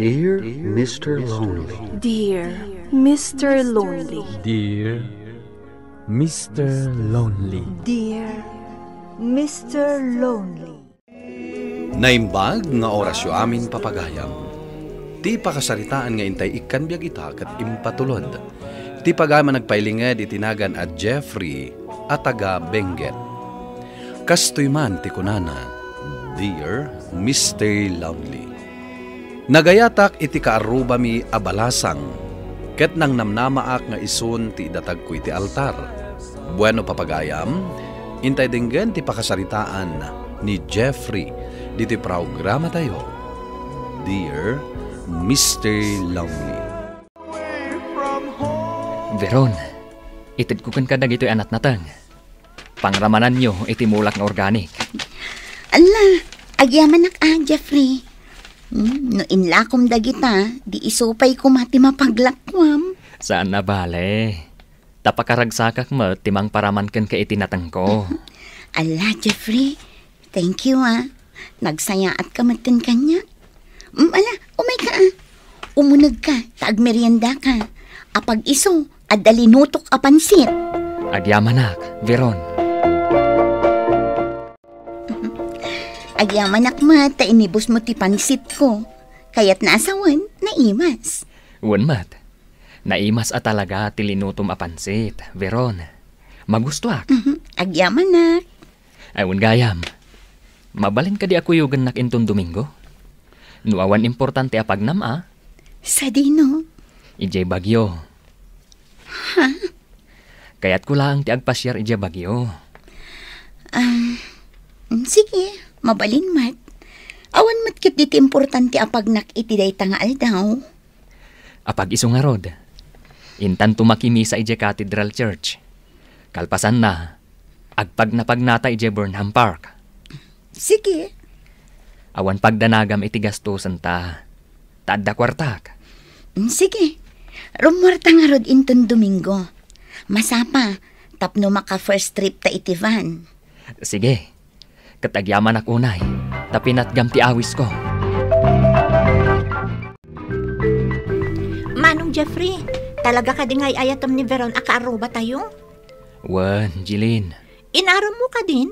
Dear Mr. Lonely. Dear Mr. Lonely. Dear Mr. Lonely. Dear Mr. Lonely. Naimbag nga orasyo amin papagayam. Ti pakasaritaan nga intay ikan biyag ita kat impatulod. Ti pagama nagpailinged itinagan at Jeffrey at taga Benguet. Kastoy man ti kunana, Dear Mr. Lonely. Nagayatak iti kaaruba mi abalasang, ket nang namnamaak nga isun ti idatag ko iti altar. Bueno papagayam, intay dinggen ti pakasaritaan ni Jeffrey diti programa tayo, Dear Mr. Lonely. Veron, itid ko kan kadag ito'y anat natang. Pangramanan nyo iti mulak nga organic. Ala, agyaman Jeffrey. No inlakom dagita, di isupay ko mati mapaglakwam. Saan na bale? Tapakaragsakak mo, timang paraman kan ka itinatang ko. Ala, Jeffrey, thank you Nagsayaat ka matin kanya. Ala, umay ka Umunag ka, taagmerienda ka. Apag iso, adalinutok apansit. Agyamanak, Veron. Agyamanak ta inibos mo ti pansit ko. Kaya't naasawan, naimas. Wanmat, naimas at talaga tilinutom apansit, Veron. Magustuak. Agyamanak. Ayun gayam. Mabalin ka di ako yugan nak intong Domingo? Nuawan importante apagnam Sa dino? Ijay bagyo. Ha? Kaya't ko lang ti agpasyar ijay bagyo. Sige, mabalin mat. Awan mat kit diti importante apagnak iti day tangaal daw. Apag iso nga rod. Intan tumakimi sa ijay Cathedral Church. Kalpasan na, agpag napagnata ijay Burnham Park. Sige. Awan pagdanagam iti gastusan ta. Tadda kwartak. Sige. Rumwarta nga rod inton Domingo. Masapa, tapno maka first trip ta iti van. Sige. Katagyaman ak unay. Tapinatgam ti awis ko. Manong Jeffrey, talaga ka din ngay ayatom ni Veron akaaruba tayo? Wan, Jilin. Inaram mo ka din?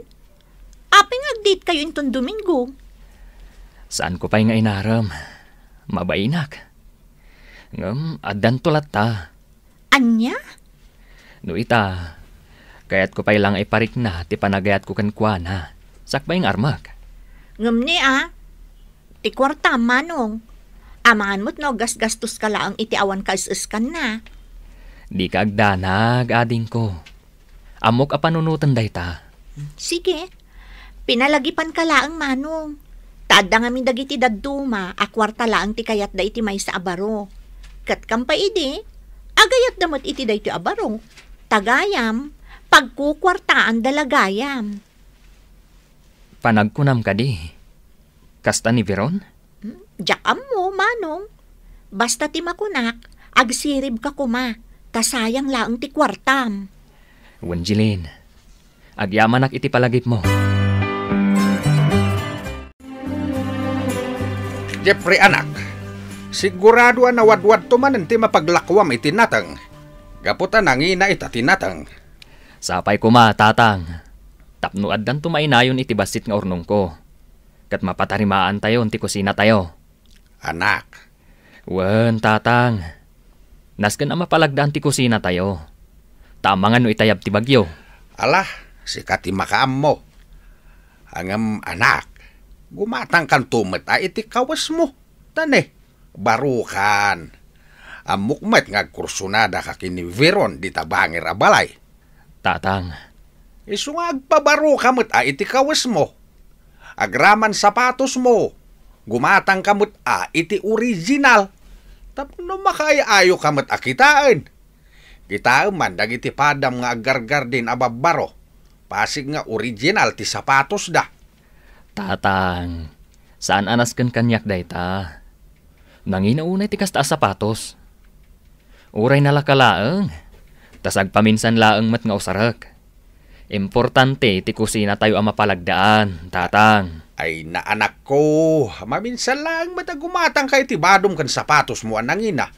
Apeng agdate kayo inton Domingo. Saan ko pa'y nga inaram? Mabainak. Adan tulat ta. Anya? No ita, kaya't ko pa'y lang ay parik na, ti panagayat ko kankwan ha. Sakbay ng armak. Ni ti kwarta manong. Amangan mo't no gasgastos ka lang iti awan ka isiskan na. Di ka agdanag, ading ko. Amok apanunutan day ta. Sige, pinalagipan ka lang manong. Taada nga min dagiti dadduma, akwarta lang ti kayat da iti may sa abaro. Kat kampay idi, agayat damot iti da iti abaro. Tagayam, pagkukwartaan dalagayam. Panagkunam ka di. Kasta ni Veron? Jakam mo, manong. Basta ti makunak, agsirib ka kuma, kasayang laang ti kwartam. Wanjilin, agyamanak iti palagip mo. Jeffrey anak, sigurado na wadwad tumanan ti mapaglakwam iti natang. Gaputan ang ina ita tinatang. Sapay ko tatang. Tapno addan tumainayon iti basit nga urnong ko. Kat mapatarimaan tayo ti kusina tayo. Anak. Wen, tatang. Nasken ang mapalagdaan ti kusina tayo. Tamangan no itayab ti bagyo. Alah, sikat ti makaam mo. Angam anak, gumatang kan tumet iti kawas mo. Tane, barukan. Amukmet nga kursunada ka kini Veron di tabangir abalay. Tatang. Isungag pabaro kamot iti kawas mo. Agraman sapatos mo. Gumatang kamot iti original. Tapno makaayo kamot kitaan. Kitaan man dagiti padam nga agargar din ababaro. Pasig nga original ti sapatos da. Tatang, saan anas kan kanyak dayta? Nanginaunay ti kasta sapatos. Uray nalakalaang. Tasag paminsan laang mat nga usarak. Importante ti kusina tayo ang mapalagdaan, tatang. Ay na anak ko, maminsan lang matagumatang kay ti badom kan sapatos mo anang ina.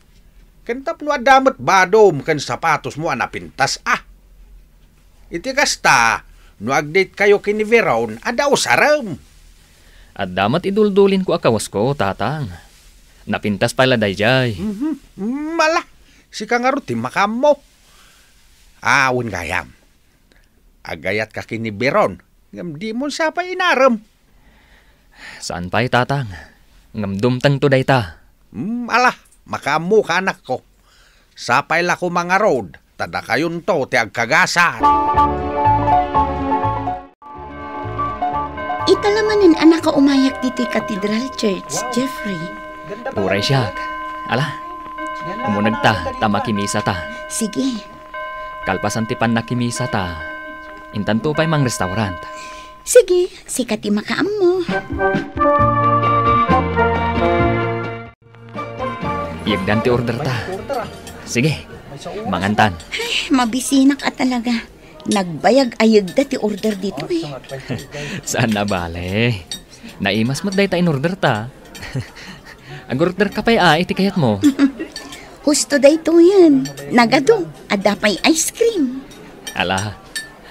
Kantap no adamat badom kan sapatos mo anapintas Iti kasta, no agdate kayo kini Veron, adaw saram. At damat iduldulin ko akawas ko, tatang. Napintas pala dayjay. Mala, si kangaruti makam mo. Awon gayam. Agayat ka kini Veron, ngam di mo sa pa inaram. Saan pa'y tatang? Ngamdumtang to dayta. Ala, makamu ka anak ko. Sapay la ko mga road, tada kayon to ti agkagasan. Italamanin anak ka umayak dito Cathedral Church, Jeffrey. Uray siya. Ala, umunag ta, tamakimisa ta. Sige. Kalpasan ti pan nakimisa ta. Intanto pa'y mang restaurant. Sige, sikat makaam mo. Yagdan ti order ta. Sige, mangantan. Ay, mabisinak ka talaga. Nagbayag ayagda ti order dito eh. Saan na bale? Naimas mo't day ta in order ta. Ang order ka pa'y iti kayat mo. Gusto day to yan. Nagado, ada pa'y ice cream. Ala,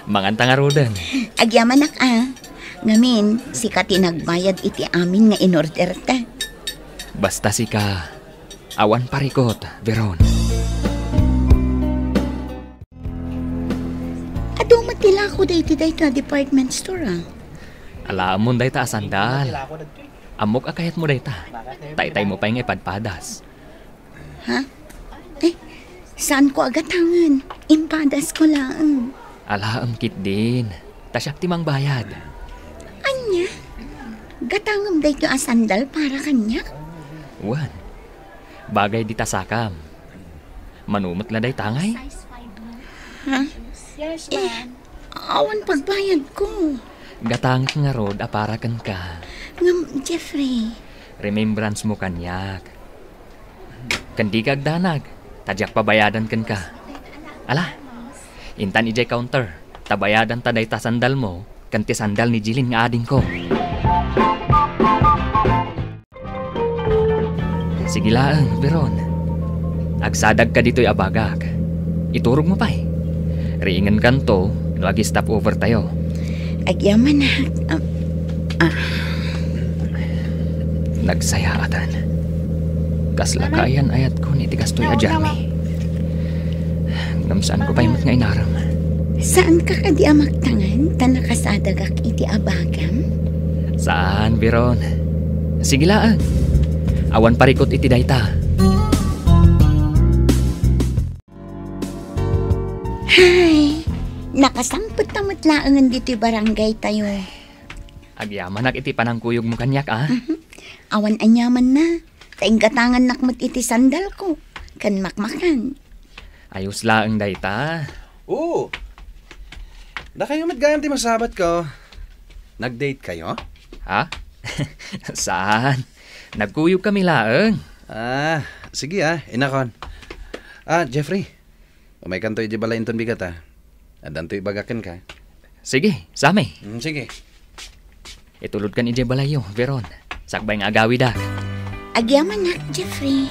manganta nga rodan. Agyamanak Ngamin, sikat nagbayad iti amin nga in order ta. Basta si ka, awan parikot, Veron. Ado matila ko day ta department store Alam mo day ta asandal. Amok akayat mo day ta. Tay-tay mo pa yung ipadpadas. Ha? Saan ko agatangan? Impadas ko lang. Alaam kit din. Tasyak timang bayad. Anya? Gatangam day to asandal para kanya? Wan. Bagay di tasakam. Manumot la day tangay. Ha? Awan pagbayad ko. Gatangit nga rod aparakan ka. Ngam, Jeffrey. Remembrance mo kanyak. Kandi kagdanag. Tadyak pabayadan kan ka. Ala, intan ijay counter. Tabayadan taday ta sandal mo. Kanti sandal ni Jilin nga ading ko. Sige lang, Veron. Agsadag ka dito'y abagag. Iturog mo pa'y. Riingan kanto, no agi stop over tayo. Agyaman na. Nagsayaatan. Kaslakayan ayat ko ni tigastoy a Jeremy. Ngamsaan ko pa'y mat nga inaram. Saan ka kadi amagtangan? Tanakasadagak iti abagam? Saan, Veron? Sige lang. Awan parikot iti dayta. Hay, nakasampot tamat laangan dito'y barangay tayo. Agyaman iti panangkuyog mo kanyak, Awan anyaman na. Kaingatangan nakmat iti sandal ko. Kan makmakan. Ayos lang dayta. Oo. Na kayo matgayam ti masabat ko. Nag-date kayo? Ha? Saan? Nagkuyog kami laang. Sige inakon. Jeffrey. Umay kanto iti balay inton bigat Adanto ibagakin ka. Sige, sami. Sige. Itulod kan ije balayo, Veron. Sakbay nga agawi da. Agyaman na, Jeffrey.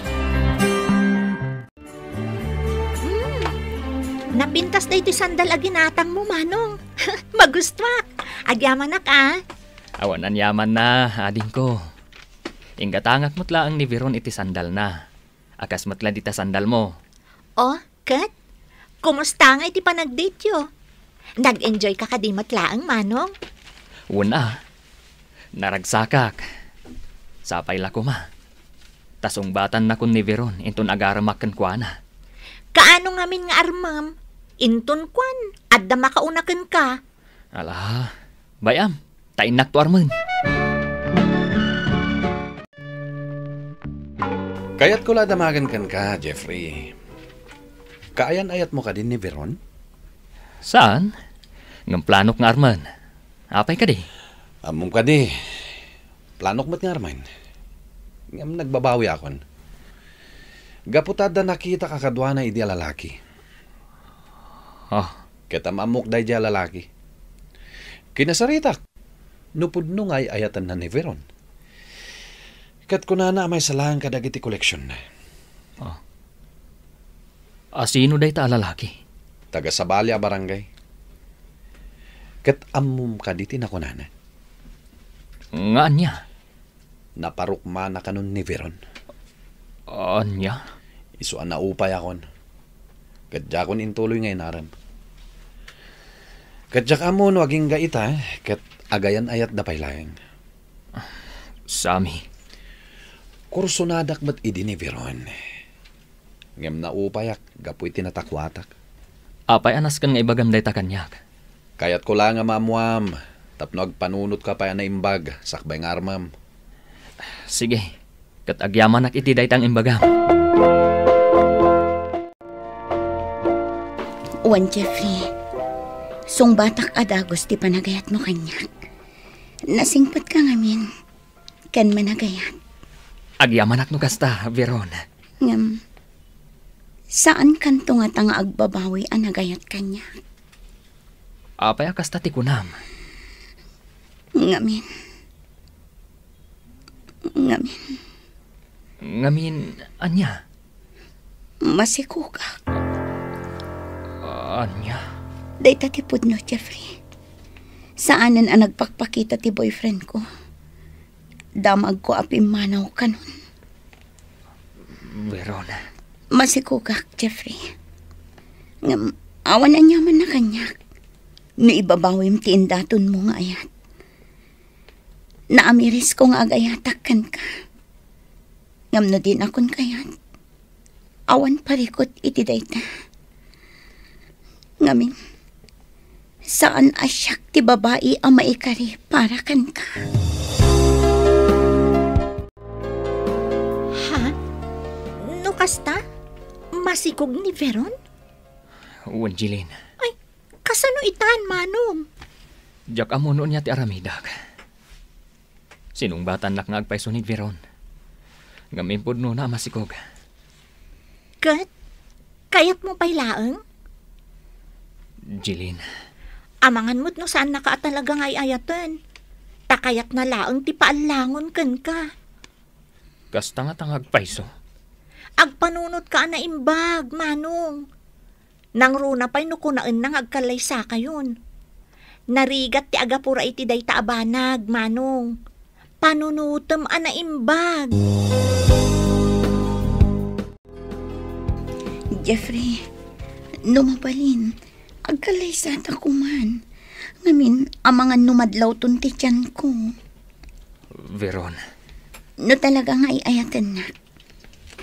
Napintas na iti sandal aginatang mo, Manong. Magustwak. Agyaman na ka. Awan yaman na, ading ko. Ingatangak mo't laang ni Veron iti sandal na. Akas mo't la dita sandal mo. Oh, Kat? Kumusta nga iti panag-date yo? Nag-enjoy ka kadimat laang, Manong? Una, naragsakak. Sapay la ko ma. Tasungbatan na kun ni Veron inton agaramak kan kuana. Kaano ngamin nga armam? Inton kwan, adda makaunakan ka. Ala, bayam, tainak to arman. Kaya't ko la damagan kan ka, Jeffrey. Kaayan ayat mo ka din ni Veron? Saan? Ngam planok nga arman. Apay ka di? Amom ka di. Planok mat nga arman. Ngam nagbabawi akon. Gaputada nakita kakadwa na idi lalaki. Oh, Kita mamuk day di lalaki. Kinasaritak. Nupudno nga ayatan na ni Veron. Kat ko na may salahan kadagiti koleksyon na. Sino day ta lalaki? Taga Sabalya barangay. Kat amum ka diti na kunana. Nga niya? Naparukma na kanon ni Veron. Niya? Isuan na upay akon. Kadya kon intuloy ngay naram. Kadya ka mo no aging gaita, kat agayan ayat da paylaeng. Sami. Kurso nadak ba't idi ni Veron. Ngem na upayak, gapoy tinatakwatak. Apay anas kan nga ibagam day ta kanyak. Kayat ko lang nga mamuam, tapno agpanunot ka pa na imbag, sakbay nga armam. Sige, kat agyaman ak iti day tang imbagam. Juan Jeffrey, sungbatak adagos ti panagayat mo kanyak. Nasingpat ka ngamin, kan managayat. Agyaman ak no kasta, Veron. Ngam, saan kanto nga tanga agbabawi ang nagayat kanyak? Apay kasta ti kunam. Ngamin. Ngamin, anya? Masikukak. Anya? Day tatipod no, Jeffrey. Saanan ang nagpakpakita ti boyfriend ko? Damag ko api manaw kanon. Veron. Masikukak, Jeffrey. Ngam, awan na nyaman na kanyak. No ibabawim ti indaton mo nga ayat. Naamiris ko nga agayatakan ka. Ngam no din akon kayat. Awan parikot iti dayta. Ngamin, saan asyak ti babae ang maikari para kan ka? Ha? No kasta? Masikog ni Veron? Wanjilin. Ay, kasano itan, Manong? Jak amuno niya ti aramidak. Sinungbatan nak nga agpaiso ni Veron. Ngamimpod no na masikog. Kat, kayat mo pa'y laeng? Jilin. Amangan mo't no saan naka talaga ngay ayatan. Takayat na laeng ti paalangon kan ka. Kasta nga tang agpaiso. Agpanunot ka na imbag, Manong. Nang runa pa'y nukunaan nang agkalay sa kayon. Narigat ti agapura iti day taabanag, Manong. Panunutem ana imbag. Jeffrey, numabalin. Agkalay sa takuman. Ngamin, amangan numadlaw tunti tiyan ko. Veron. No talaga nga iayatan na.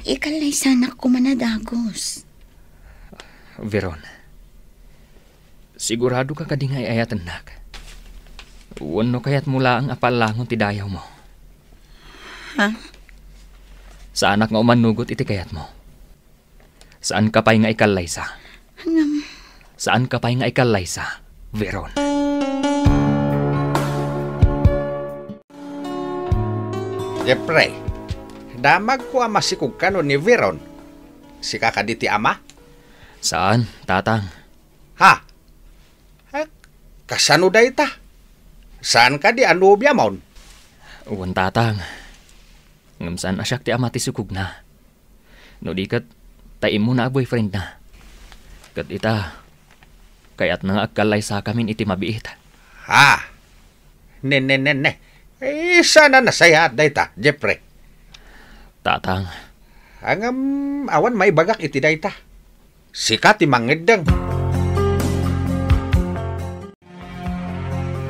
Ikalay sana ko manadagos. Veron. Sigurado ka kading ay ayatan nak. Wano kaya't mula ang apalangon ti dayaw mo. Ha? Saan nga umanugot iti kayat mo? Saan ka pa'y nga ikalaysa? Saan ka pa'y nga ikalaysa, Veron? Jeffrey, damag ko ang masikog ka no ni Veron. Si kakaditi ama? Saan, tatang? Ha? Kasano day ta? Saan ka di anubya maun? Uwan tatang. Ngam saan asyak ti ama ti sukog na. No di kat, taim mo na boyfriend na. Kat ita, kayat nga agkalay sa kamin iti mabiit. Ha? Ne. Sana nasaya day ta, Jeffrey. Tatang. Angam awan may bagak iti day ta. Sikat imangedang.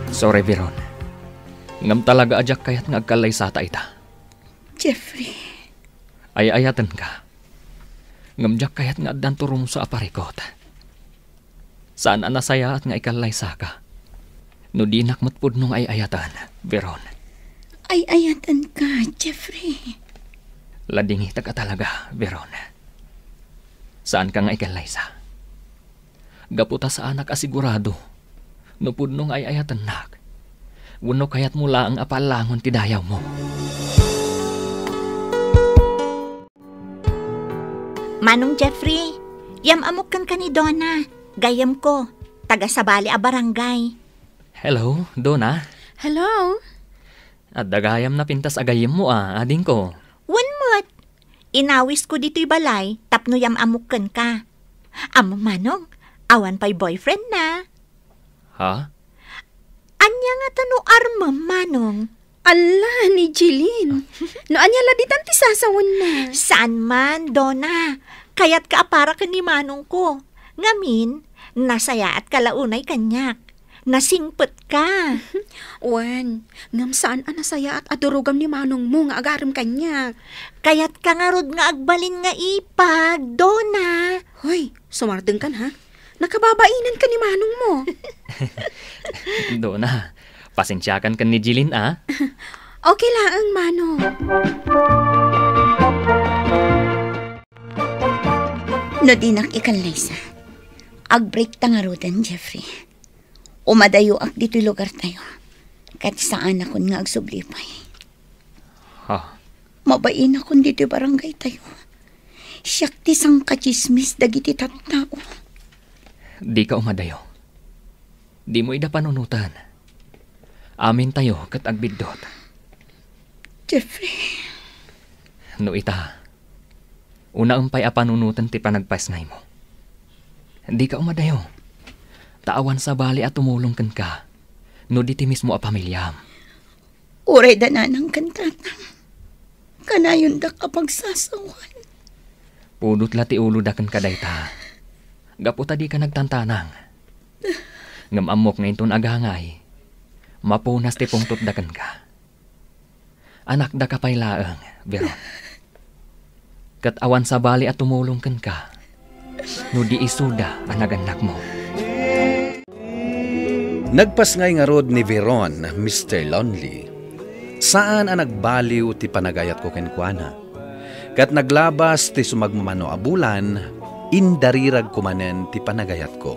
Sorry, Veron. Ngam talaga ajak kayat nga agkalay sa ta ita. Jeffrey. Ay-ayatan ka. Ngam jak kayat nga addan turum sa aparikot. Saan anasaya at nga ikalay sa ka? No di nakmatpud nung ay-ayatan, Veron. Ay-ayatan ka, Jeffrey. Ladingi ka talaga, Veron. Saan ka nga ikalay sa? Gaputa sa anak asigurado. No pudnong ay-ayatan nak. Wano kayat mula ang apalangon ti dayaw mo. Manong Jeffrey, yam amok kan ka ni Donna. Gayam ko, taga Sabali a barangay. Hello, Donna. Hello? At dagayam na pintas agayem mo ading ko. One mo't. Inawis ko dito'y balay, tapno yam amukken ka. Amo manong, awan pa'y boyfriend na. Ha? Anya nga tano arma manong. Ala, ni Jeline. No, anya laditan ti sasawon na. Saan man, Donna? Kaya't kaapara ka ni manong ko. Ngamin, nasaya at kalaunay kanyak. Nasingpet ka. Wan, ngam saan anasaya at adurugam ni manong mo nga agaram kanya. Kaya't ka nga rod nga agbalin nga ipag, Donna. Hoy, sumardeng kan ha? Nakababainan ka ni manong mo. Donna, pasensyakan ka ni Jilin Okay lang, manong. No dinak ikan Liza. Ag-break ta nga rodan, Jeffrey. Umadayo ak dito'y lugar tayo. Kat saan akon nga agsublipay. Ha? Mabain akon dito'y barangay tayo. Siyak ti sang kachismis dagiti tattao. Di ka umadayo. Di mo ida panunutan. Amin tayo kat agbidot. Jeffrey. No ita, una umpay panunutan ti panagpasngay mo. Di ka umadayo. Taawan sa bali at tumulong kan ka. No di ti mismo pamilyam. Uray dananang kantatang. Kanayon da kapag sasawan. Pudot la ti ulo da kan kadayta. Gaputa di ka nagtantanang. Ngamamok ngayon ton agangay. Mapunas ti pungtot da kan ka. Anak da kapay laeng, Veron. Kat awan sa bali at tumulong kan ka. No di isuda ang naganak mo. Nagpasngay nga rod ni Veron, Mr. Lonely. Saan ang nagbaliw ti panagayat ko kenkwana? Kat naglabas ti sumagmamano abulan, indarirag kumanen ti panagayat ko.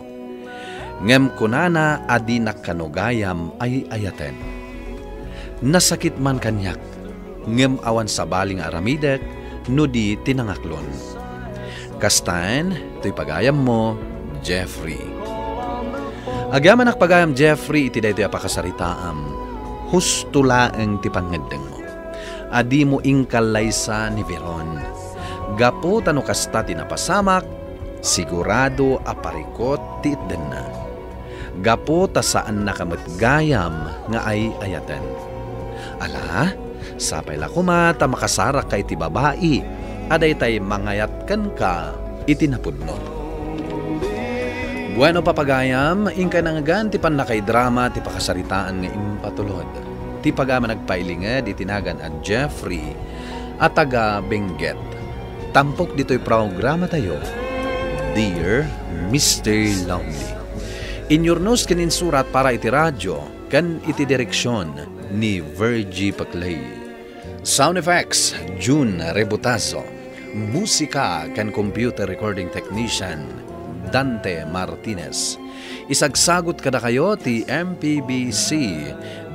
Ngem kunana adi nakkanugayam ay ayaten. Nasakit man kanyak, ngem awan sa baling aramidek, no di tinangaklon. Kastan, to'y pagayam mo, Jeffrey. Agyaman nakpagayam Jeffrey iti daytoy apakasaritaam. Husto laeng ti pangedeng mo. Adi mo ingkal Liza ni Veron. Gapo tano kasta ti napasamak, sigurado aparikot ti itden na. Gapo ta saan nakamatgayam nga ay ayaten. Ala, sapay la kumata makasarak kay ti babae, aday tay mangayat kan ka itinapudno. Bueno papagayam, ingka nangagan ti panakay drama ti pakasaritaan nga impatulod. Ti pagama nagpailinged itinagan at Jeffrey at taga Benguet. Tampok dito'y programa tayo, Dear Mr. Lonely. Inyornos kanin surat para iti radyo kan iti direksyon ni Virgie Paclay. Sound effects, June Rebutazo. Musika kan computer recording technician, Dante Martinez. Isagsagot kada kayo ti MPBC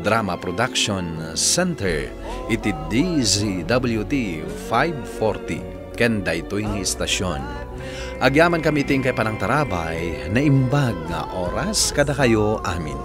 Drama Production Center iti DZWT 540 ken daytoy nga istasyon. Agyaman kami ting kay panang tarabay na imbag nga oras kada kayo amin.